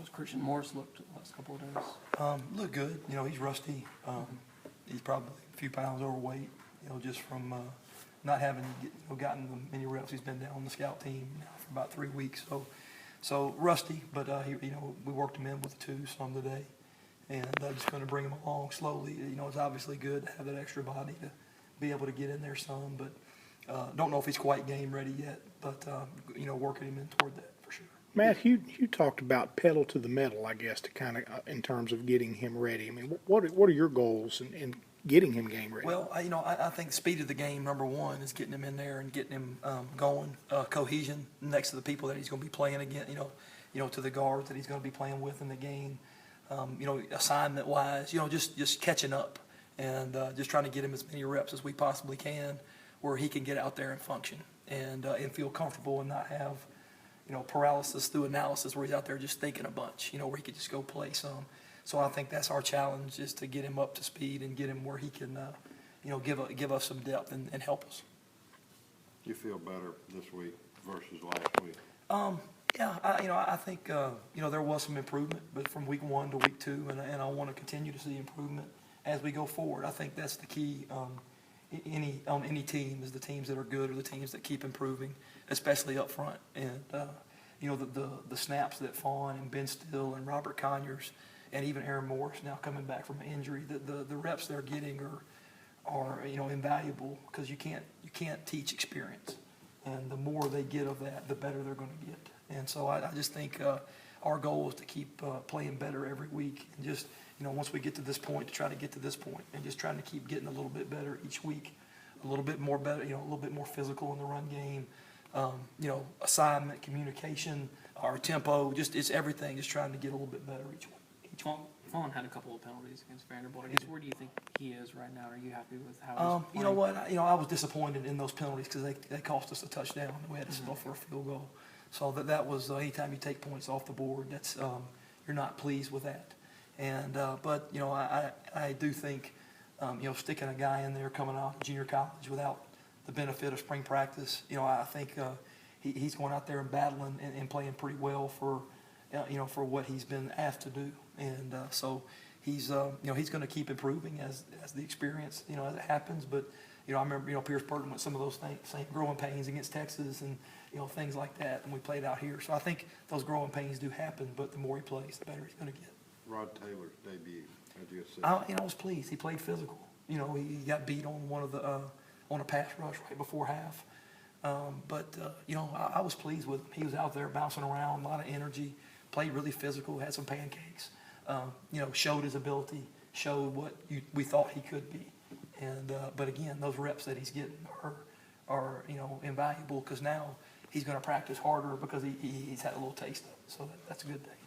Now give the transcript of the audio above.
How's Christian Morris looked the last couple of days? Look good. You know, he's rusty. He's probably a few pounds overweight, you know, just from not having gotten the many reps. He's been down on the scout team now for about 3 weeks. So rusty, but we worked him in with the 2 some today. And just going to bring him along slowly. You know, it's obviously good to have that extra body to be able to get in there some, but don't know if he's quite game ready yet, but, working him in toward that for sure. Matt, you talked about pedal to the metal, I guess, to kind of in terms of getting him ready. I mean, what are your goals in getting him game ready? Well, I think the speed of the game, number one, is getting him in there and getting him going. Cohesion next to the people that he's going to be playing against, to the guards that he's going to be playing with in the game. Assignment-wise, just catching up and just trying to get him as many reps as we possibly can where he can get out there and function and feel comfortable and not have, paralysis through analysis where he's out there just thinking a bunch, where he could just go play some. So I think that's our challenge, is to get him up to speed and get him where he can, give us some depth and help us. You feel better this week versus last week? Yeah, I think, there was some improvement, but from week 1 to week 2, and I want to continue to see improvement as we go forward. I think that's the key on any team, is the teams that are good are the teams that keep improving, especially up front. And, the snaps that Fawn and Ben Still and Robert Conyers and even Aaron Morris now coming back from injury, the reps they're getting are invaluable, because you can't teach experience. And the more they get of that, the better they're going to get. And so I just think our goal is to keep playing better every week, and just, once we get to this point, to try to get to this point, and just trying to keep getting a little bit better each week, a little bit more better, a little bit more physical in the run game, assignment, communication, our tempo, just it's everything, just trying to get a little bit better each week. Fawn had a couple of penalties against Vanderbilt. I guess, where do you think he is right now? Are you happy with how he's playing? You know what? I was disappointed in those penalties because they cost us a touchdown. We had to settle for a field goal. So that was anytime you take points off the board, that's you're not pleased with that. And but I do think sticking a guy in there coming out of junior college without the benefit of spring practice, I think he's going out there and battling and playing pretty well for for what he's been asked to do. And so he's he's going to keep improving as the experience as it happens. But I remember Pierce Burton with some of those same growing pains against Texas and things like that, and we played out here. So I think those growing pains do happen, but the more he plays, the better he's going to get. Rod Taylor's debut, as you said. I was pleased. He played physical. He got beat on one of the on a pass rush right before half. But I was pleased with him. He was out there bouncing around, a lot of energy, played really physical, had some pancakes. Showed his ability, showed what we thought he could be. And but again, those reps that he's getting are invaluable, because now he's going to practice harder because he's had a little taste of it. So that's a good thing.